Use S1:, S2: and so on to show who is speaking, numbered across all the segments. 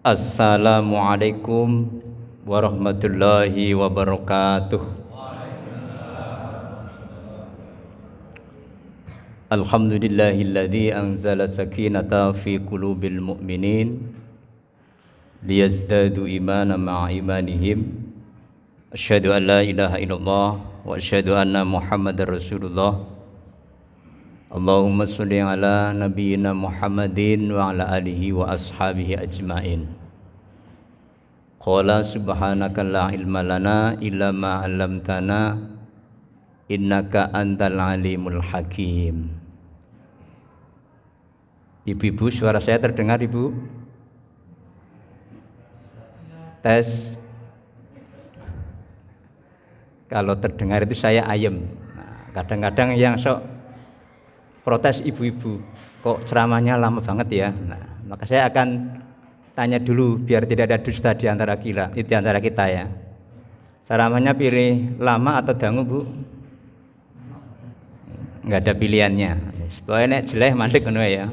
S1: Assalamualaikum warahmatullahi wabarakatuh. Alhamdulillahilladzi anzala sakinata fi qulubil mu'minin liyazdadu imanan ma'a imanihim. Asyhadu an la ilaha illallah wa asyhadu anna Muhammadar Rasulullah. Allahumma sholli ala nabiyyina Muhammadin wa ala alihi wa ashabihi ajmain. Qala subhanaka la ilma lana illa ma 'allamtana innaka antal alimul hakim. Ibu-ibu, suara saya terdengar, Ibu? Tes. Kalau terdengar itu saya ayem. Nah, kadang-kadang yang sok protes ibu-ibu, kok ceramahnya lama banget ya. Nah, maka saya akan tanya dulu biar tidak ada dusta di antara kita ya. Ceramahnya pilih lama atau dangu, Bu? Enggak ada pilihannya. Pokoknya jelek mandek ngono ya.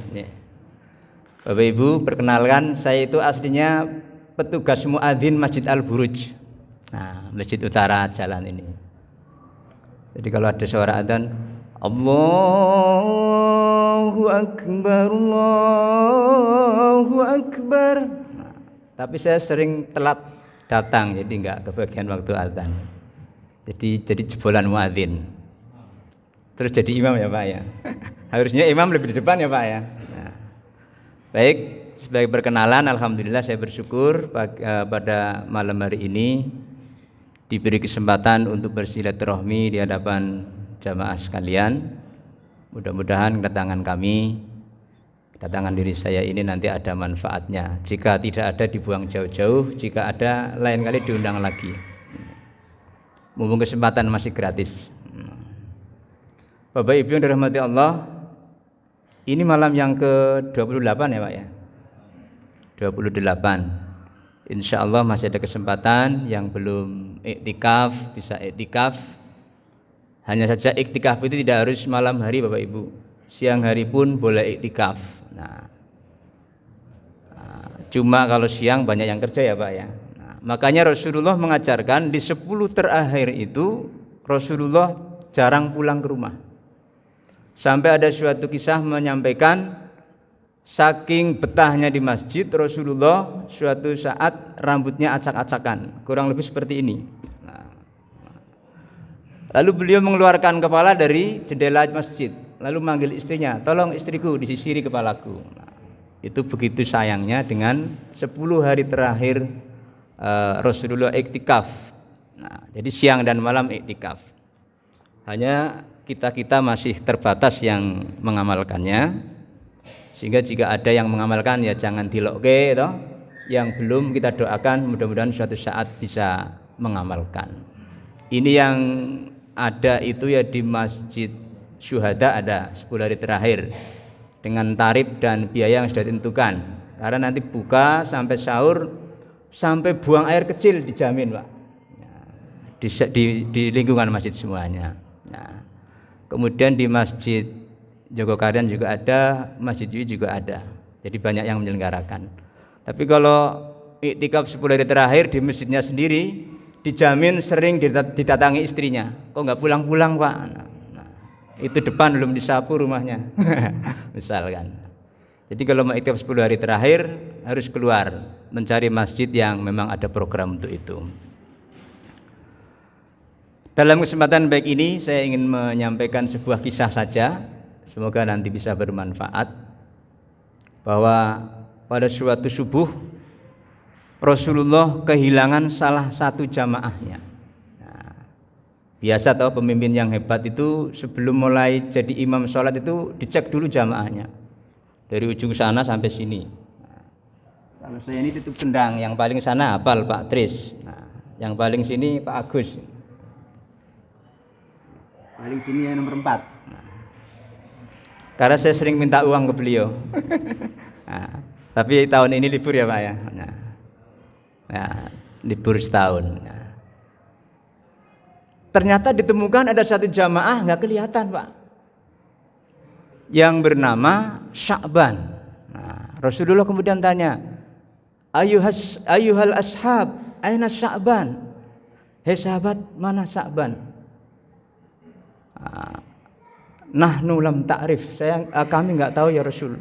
S1: Bapak Ibu, perkenalkan, saya itu aslinya petugas muadzin Masjid Al-Buruj. Nah, Masjid Utara jalan ini. Jadi kalau ada suara adzan, Allahu Akbar, Allahu Akbar. Nah, tapi saya sering telat datang, jadi enggak kebagian waktu adzan. Jadi jebolan muadzin. Terus jadi imam ya Pak ya. Harusnya imam lebih di depan ya Pak ya. Nah, baik, sebagai perkenalan, alhamdulillah saya bersyukur pada malam hari ini diberi kesempatan untuk bersilaturahmi di hadapan jamaah sekalian. Mudah-mudahan kedatangan diri saya ini nanti ada manfaatnya. Jika tidak ada, dibuang jauh-jauh. Jika ada, lain kali diundang lagi. Mumpung kesempatan masih gratis. Bapak Ibu yang dirahmati Allah, ini malam yang ke-28 ya Pak ya? 28. Insya Allah masih ada kesempatan yang belum iktikaf, bisa iktikaf. Hanya saja iktikaf itu tidak harus malam hari Bapak Ibu, siang hari pun boleh iktikaf. Nah, cuma kalau siang banyak yang kerja ya Pak ya. Nah, makanya Rasulullah mengajarkan di 10 terakhir itu Rasulullah jarang pulang ke rumah. Sampai ada suatu kisah menyampaikan saking betahnya di masjid, Rasulullah suatu saat rambutnya acak-acakan, kurang lebih seperti ini. Lalu beliau mengeluarkan kepala dari jendela masjid, lalu manggil istrinya, tolong istriku disisiri kepalaku. Nah, itu begitu sayangnya dengan 10 hari terakhir Rasulullah iktikaf. Nah, jadi siang dan malam iktikaf. Hanya kita masih terbatas yang mengamalkannya, sehingga jika ada yang mengamalkan ya jangan dilokke toh. Yang belum kita doakan mudah-mudahan suatu saat bisa mengamalkan. Ini yang ada itu ya di Masjid Syuhada ada 10 hari terakhir dengan tarif dan biaya yang sudah ditentukan. Karena nanti buka sampai sahur sampai buang air kecil dijamin Pak. Di lingkungan masjid semuanya. Nah, kemudian di Masjid Jogokaryan juga ada, Masjid Dwi juga ada. Jadi banyak yang menyelenggarakan. Tapi kalau iktikaf 10 hari terakhir di masjidnya sendiri dijamin sering didatangi istrinya. Kok nggak pulang-pulang Pak? Nah, itu depan belum disapu rumahnya. Misalkan. Jadi kalau mau iktikaf 10 hari terakhir harus keluar mencari masjid yang memang ada program untuk itu. Dalam kesempatan baik ini saya ingin menyampaikan sebuah kisah saja. Semoga nanti bisa bermanfaat. Bahwa pada suatu subuh Rasulullah kehilangan salah satu jamaahnya. Nah, biasa tahu pemimpin yang hebat itu sebelum mulai jadi imam sholat itu dicek dulu jamaahnya dari ujung sana sampai sini. Nah, kalau saya ini tutup kendang, yang paling sana hafal Pak Tris. Nah, yang paling sini Pak Agus. Paling sini yang nomor 4. Nah, karena saya sering minta uang ke beliau. Nah, tapi tahun ini libur ya Pak ya. Nah, libur setahun. Nah, ternyata ditemukan ada satu jamaah nggak kelihatan Pak, yang bernama Sya'ban. Nah, Rasulullah kemudian tanya, Ayuhal ashab, aina Sya'ban? Hei sahabat, mana Sya'ban? Nahnu lam ta'rif, kami enggak tahu ya Rasul.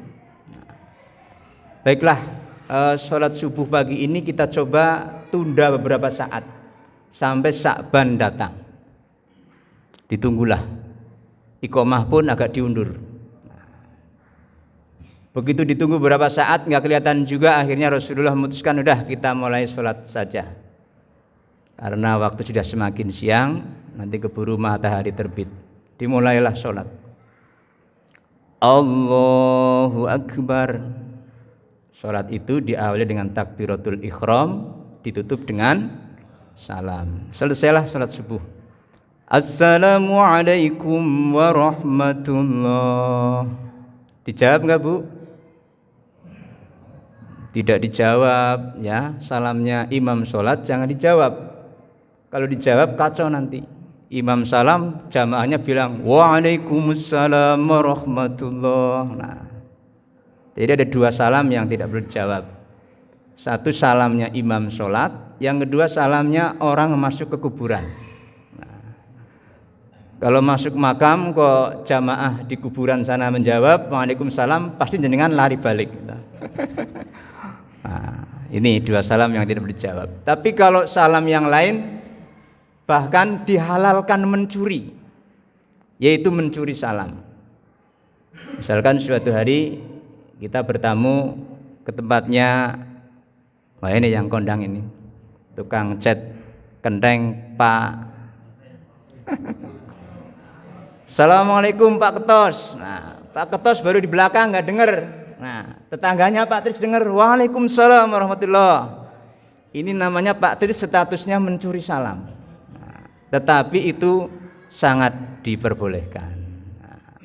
S1: Baiklah, sholat subuh pagi ini kita coba tunda beberapa saat sampai Sya'ban datang. Ditunggulah. Iqomah pun agak diundur. Begitu ditunggu beberapa saat nggak kelihatan juga, akhirnya Rasulullah memutuskan udah kita mulai sholat saja. Karena waktu sudah semakin siang, nanti keburu matahari terbit. Dimulailah sholat. Allahu Akbar. Sholat itu diawali dengan takbiratul ihram, ditutup dengan salam. Selesailah sholat subuh. Assalamualaikum warahmatullah. Dijawab nggak Bu? Tidak dijawab ya. Salamnya imam sholat jangan dijawab. Kalau dijawab kacau nanti. Imam salam, jamaahnya bilang waalaikumsalam warahmatullah. Nah, jadi ada dua salam yang tidak perlu dijawab. Satu salamnya imam sholat, yang kedua salamnya orang masuk ke kuburan. Kalau masuk makam kok jamaah di kuburan sana menjawab waalaikumsalam, pasti jenengan lari balik. Nah, ini dua salam yang tidak dijawab. Tapi kalau salam yang lain bahkan dihalalkan mencuri, yaitu mencuri salam. Misalkan suatu hari kita bertamu ke tempatnya, wah ini yang kondang ini, tukang cat kendeng Pak. Assalamualaikum Pak Ketos. Nah, Pak Ketos baru di belakang nggak dengar. Nah, tetangganya Pak Tris dengar. Waalaikumsalam warahmatullah. Ini namanya Pak Tris statusnya mencuri salam. Nah, tetapi itu sangat diperbolehkan. Nah,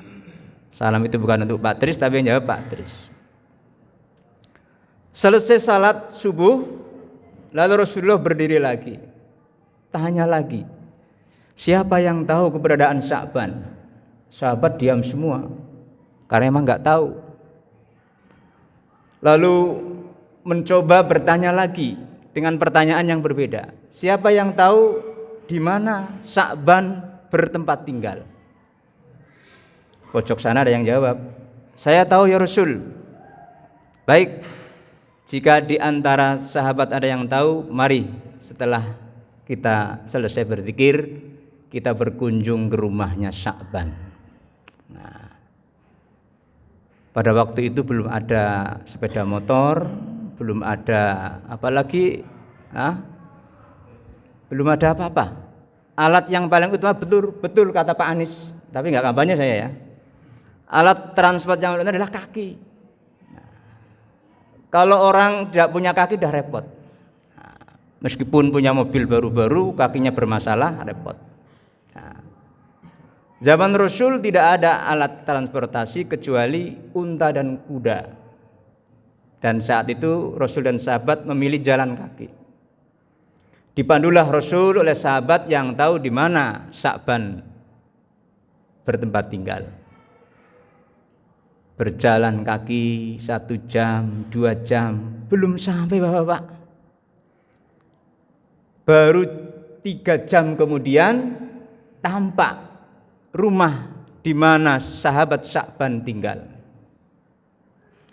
S1: salam itu bukan untuk Pak Tris, tapi yang jawab Pak Tris. Selesai salat subuh, lalu Rasulullah berdiri lagi. Tanya lagi. Siapa yang tahu keberadaan Sya'ban? Sahabat diam semua karena emang nggak tahu. Lalu mencoba bertanya lagi dengan pertanyaan yang berbeda. Siapa yang tahu di mana Sya'ban bertempat tinggal? Pojok sana ada yang jawab, saya tahu ya Rasul. Baik, jika di antara sahabat ada yang tahu, mari setelah kita selesai berzikir, kita berkunjung ke rumahnya Sya'ban. Nah, pada waktu itu belum ada sepeda motor, belum ada apalagi, belum ada apa-apa. Alat yang paling utama betul kata Pak Anies, tapi nggak kampanye saya ya. Alat transport yang utama adalah kaki. Nah, kalau orang tidak punya kaki dah repot. Nah, meskipun punya mobil baru-baru, kakinya bermasalah, repot. Zaman Rasul tidak ada alat transportasi kecuali unta dan kuda. Dan saat itu Rasul dan sahabat memilih jalan kaki. Dipandulah Rasul oleh sahabat yang tahu di mana Sya'ban bertempat tinggal. Berjalan kaki 1 jam, 2 jam, belum sampai Bapak-bapak. Baru 3 jam kemudian tampak rumah di mana sahabat Sya'ban tinggal.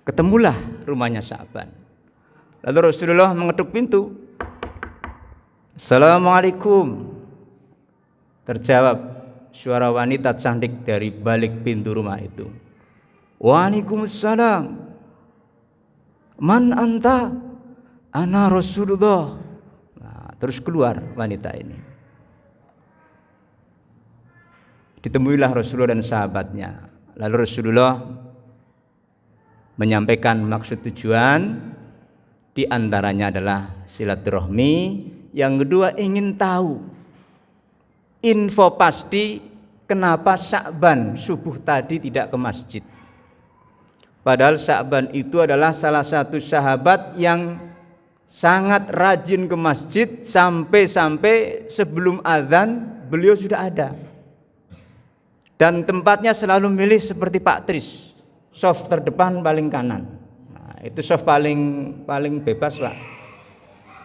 S1: Ketemulah rumahnya Sya'ban. Lalu Rasulullah mengetuk pintu. Assalamualaikum. Terjawab suara wanita cantik dari balik pintu rumah itu. Waalaikumsalam. Man anta? Ana Rasulullah. Nah, terus keluar wanita ini. Ditemuilah Rasulullah dan sahabatnya. Lalu Rasulullah menyampaikan maksud tujuan, di antaranya adalah silaturahmi, yang kedua ingin tahu info pasti kenapa Sya'ban subuh tadi tidak ke masjid. Padahal Sya'ban itu adalah salah satu sahabat yang sangat rajin ke masjid, sampai-sampai sebelum azan beliau sudah ada. Dan tempatnya selalu milih seperti Pak Tris, soft terdepan paling kanan. Nah, itu soft paling bebas Pak.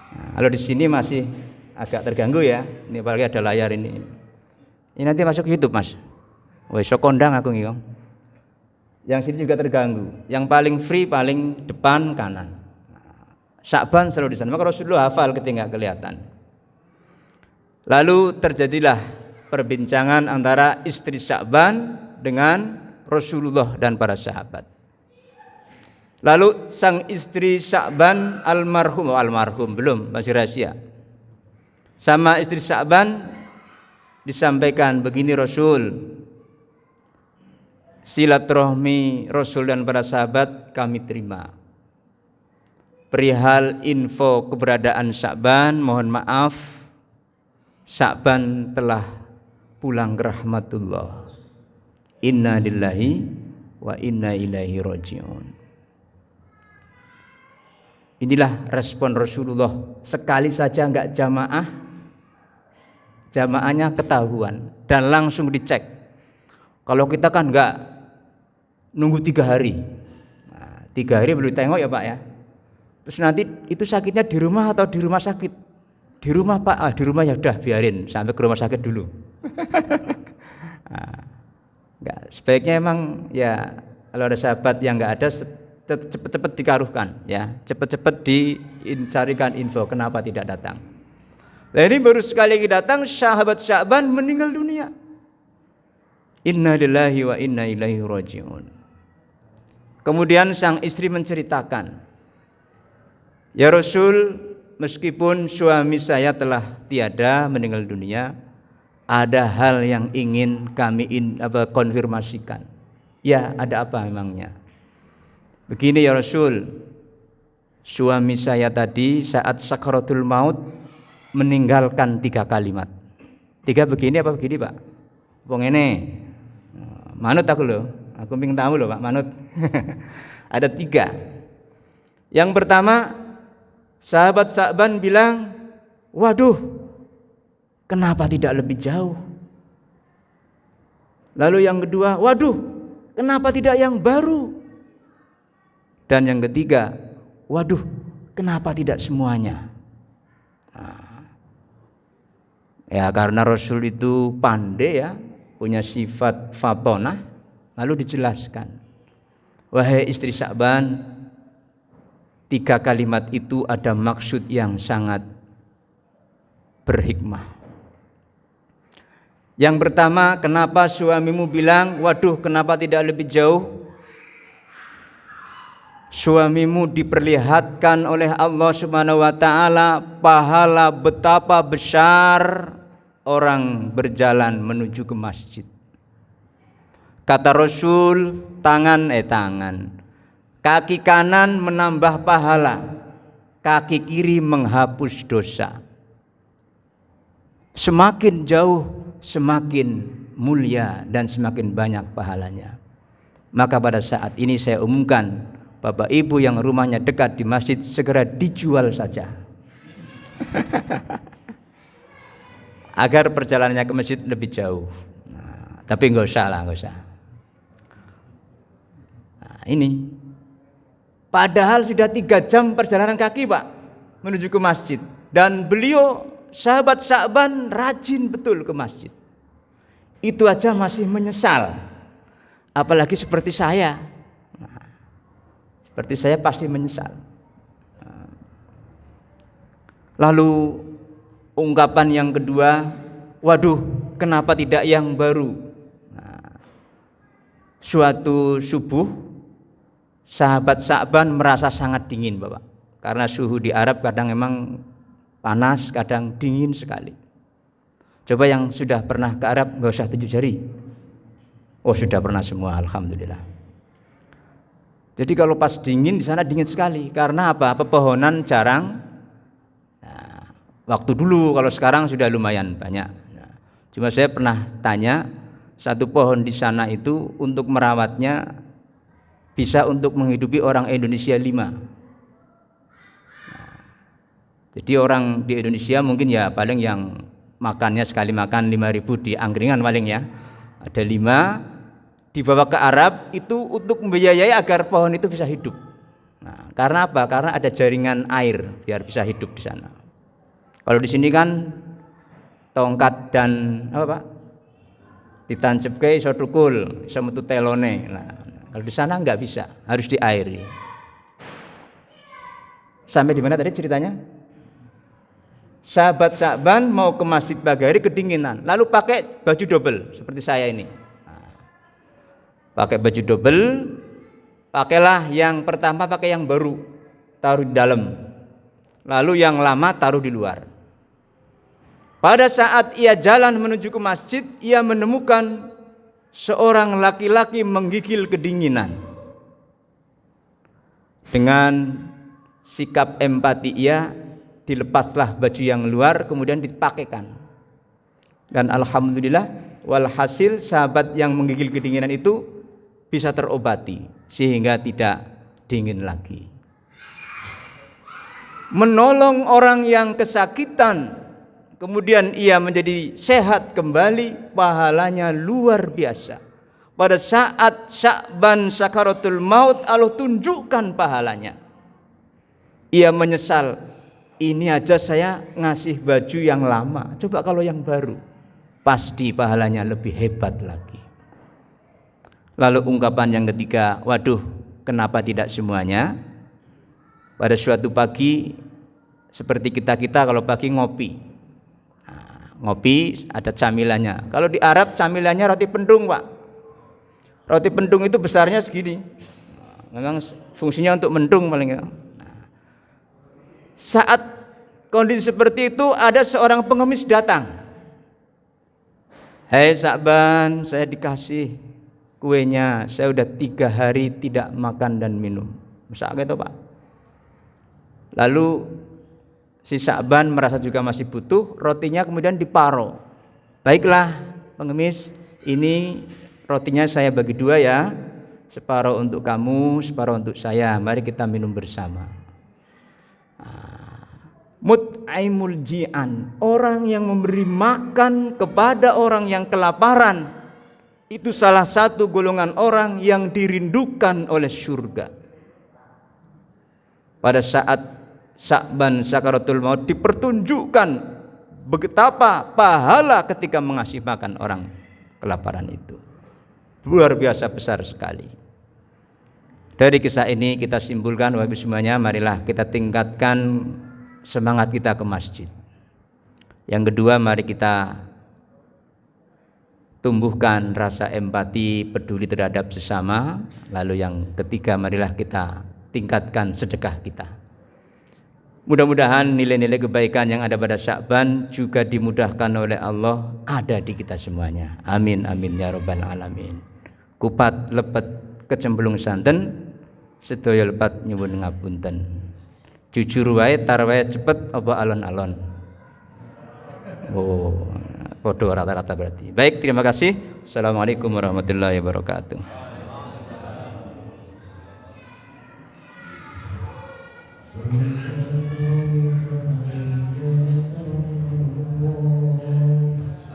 S1: Nah, kalau di sini masih agak terganggu ya. Ini apalagi ada layar ini. Ini nanti masuk YouTube Mas. Wes sok kondang aku nih. Yang sini juga terganggu. Yang paling free paling depan kanan. Sya'ban selalu di sana. Maka Rasulullah hafal ketika kelihatan. Lalu terjadilah perbincangan antara istri Sya'ban dengan Rasulullah dan para sahabat. Lalu sang istri Sya'ban almarhum belum, masih rahasia. Sama istri Sya'ban disampaikan begini Rasul, silaturahmi Rasul dan para sahabat kami terima. Perihal info keberadaan Sya'ban, mohon maaf, Sya'ban telah pulang ke rahmatullah. Inna lillahi wa inna ilaihi raji'un. Inilah respon Rasulullah. Sekali saja enggak jamaahnya ketahuan dan langsung dicek. Kalau kita kan enggak nunggu 3 hari. Nah, 3 hari belum tengok ya Pak ya. Terus nanti itu sakitnya di rumah atau di rumah sakit? Di rumah Pak, di rumah ya udah biarin sampai ke rumah sakit dulu. Nah, enggak, sebaiknya emang ya kalau ada sahabat yang enggak ada cepat-cepat dikaruhkan ya, cepat-cepat dicarikan info kenapa tidak datang. Nah ini baru sekali datang sahabat Sya'ban meninggal dunia. Inna lillahi wa inna ilaihi raji'un. Kemudian sang istri menceritakan, ya Rasul, meskipun suami saya telah tiada meninggal dunia, ada hal yang ingin kami konfirmasikan. Ya, ada apa memangnya? Begini ya Rasul, suami saya tadi saat sakaratul maut meninggalkan 3 kalimat. 3 begini apa begini Pak? Wong ini manut aku loh, aku pengen tahu loh Pak, manut. Ada 3. Yang pertama, sahabat Sya'ban bilang, waduh, kenapa tidak lebih jauh? Lalu yang kedua, waduh, kenapa tidak yang baru? Dan yang ketiga, waduh, kenapa tidak semuanya? Nah, ya karena Rasul itu pandai ya, punya sifat fatonah, lalu dijelaskan, wahai istri Sya'ban, 3 kalimat itu ada maksud yang sangat berhikmah. Yang pertama, kenapa suamimu bilang, waduh, kenapa tidak lebih jauh? Suamimu diperlihatkan oleh Allah Subhanahu wa taala pahala betapa besar orang berjalan menuju ke masjid. Kata Rasul, kaki kanan menambah pahala, kaki kiri menghapus dosa. Semakin jauh semakin mulia dan semakin banyak pahalanya. Maka pada saat ini saya umumkan, Bapak Ibu yang rumahnya dekat di masjid segera dijual saja. Agar perjalanannya ke masjid lebih jauh. Nah, tapi enggak usah. Nah, ini. Padahal sudah 3 jam perjalanan kaki Pak menuju ke masjid. Dan beliau sahabat Sya'ban rajin betul ke masjid. Itu aja masih menyesal. Apalagi seperti saya. Nah, seperti saya pasti menyesal. Lalu ungkapan yang kedua, waduh, kenapa tidak yang baru? Nah, suatu subuh, sahabat Sya'ban merasa sangat dingin Bapak. Karena suhu di Arab kadang memang panas, kadang dingin sekali. Coba yang sudah pernah ke Arab, nggak usah 7 jari. Oh sudah pernah semua, alhamdulillah. Jadi kalau pas dingin di sana dingin sekali. Karena apa? Pepohonan jarang. Nah, waktu dulu, kalau sekarang sudah lumayan banyak. Nah, cuma saya pernah tanya, satu pohon di sana itu untuk merawatnya bisa untuk menghidupi orang Indonesia 5. Nah, jadi orang di Indonesia mungkin ya paling yang makannya sekali makan 5.000 di angkringan paling ya. Ada 5. Dibawa ke Arab itu untuk membiayai agar pohon itu bisa hidup. Nah, karena apa? Karena ada jaringan air biar bisa hidup di sana. Kalau di sini kan tongkat dan apa Pak? Ditancapke iso tukul, iso metu telone. Nah, kalau di sana nggak bisa, harus diairi. Sampai di mana tadi ceritanya? Sahabat Sa'ban mau ke masjid pagi hari kedinginan, lalu pakai baju double seperti saya ini. Nah, pakai baju double, pakailah yang pertama pakai yang baru, taruh di dalam. Lalu yang lama taruh di luar. Pada saat ia jalan menuju ke masjid, ia menemukan seorang laki-laki menggigil kedinginan. Dengan sikap empati ia, dilepaslah baju yang luar kemudian dipakaikan. Dan alhamdulillah walhasil sahabat yang menggigil kedinginan itu bisa terobati sehingga tidak dingin lagi. Menolong orang yang kesakitan kemudian ia menjadi sehat kembali, pahalanya luar biasa. Pada saat Sya'ban sakaratul maut, Allah tunjukkan pahalanya. Ia menyesal, ini aja saya ngasih baju yang lama, coba kalau yang baru, pasti pahalanya lebih hebat lagi. Lalu ungkapan yang ketiga, waduh, kenapa tidak semuanya? Pada suatu pagi, seperti kita kalau pagi ngopi. Nah, ngopi ada camilannya. Kalau di Arab camilannya roti pendung, Pak. Roti pendung itu besarnya segini. Memang fungsinya untuk mendung paling ya. Saat kondisi seperti itu ada seorang pengemis datang. Hei Sa'ban, saya dikasih kuenya, saya udah 3 hari tidak makan dan minum. Masa gitu Pak. Lalu si Sa'ban merasa juga masih butuh, rotinya kemudian diparo. Baiklah pengemis, ini rotinya saya bagi 2 ya, separuh untuk kamu, separuh untuk saya, mari kita minum bersama. Mut'aimul ji'an, orang yang memberi makan kepada orang yang kelaparan, itu salah satu golongan orang yang dirindukan oleh surga. Pada saat Sya'ban sakaratul maut dipertunjukkan betapa pahala ketika mengasih makan orang kelaparan itu. Luar biasa besar sekali. Dari kisah ini kita simpulkan Bapak Ibu semuanya, marilah kita tingkatkan semangat kita ke masjid. Yang kedua, mari kita tumbuhkan rasa empati, peduli terhadap sesama. Lalu yang ketiga, marilah kita tingkatkan sedekah kita. Mudah-mudahan nilai-nilai kebaikan yang ada pada Sya'ban juga dimudahkan oleh Allah ada di kita semuanya. Amin amin ya rabbal alamin. Kupat lepet kecemplung santen, sedaya lepat nyuwun ngapunten. Jujur wae tar wae cepet apa alon-alon. Oh, podo rata-rata berarti. Baik, terima kasih. Assalamualaikum warahmatullahi wabarakatuh.